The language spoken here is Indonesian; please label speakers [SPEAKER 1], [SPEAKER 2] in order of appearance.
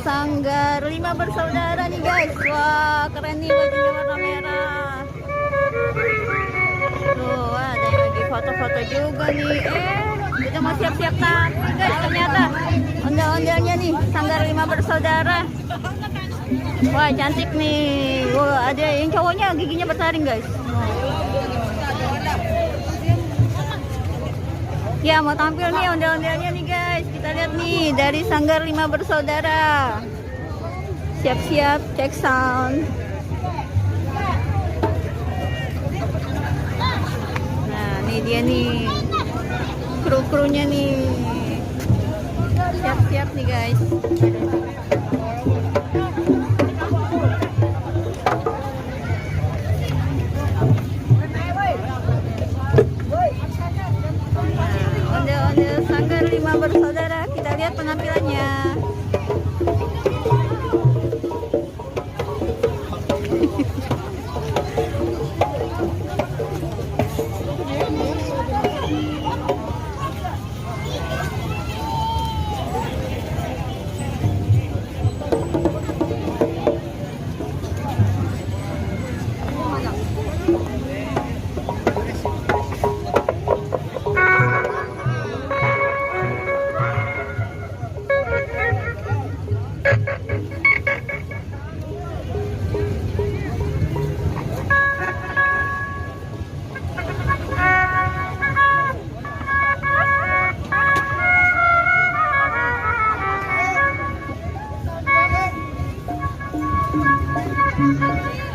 [SPEAKER 1] Sanggar 5 Bersaudara nih guys. Wah, keren nih bajunya warna merah. Tuh, ada yang lagi foto-foto juga nih. Kita mau siap-siap tampil guys. Ternyata ondel-ondelnya nih Sanggar 5 Bersaudara. Wah, cantik nih. Wah, ada yang cowoknya giginya bertaring guys. Ya, mau tampil nih ondel-ondelnya nih guys. Kita lihat nih dari Sanggar 5 Bersaudara. Siap-siap cek sound. Nah, nih dia nih. Kru-krunya nih. Siap-siap nih guys. Ondel-ondel Sanggar 5 Bersaudara, kita lihat penampilannya. Thank you.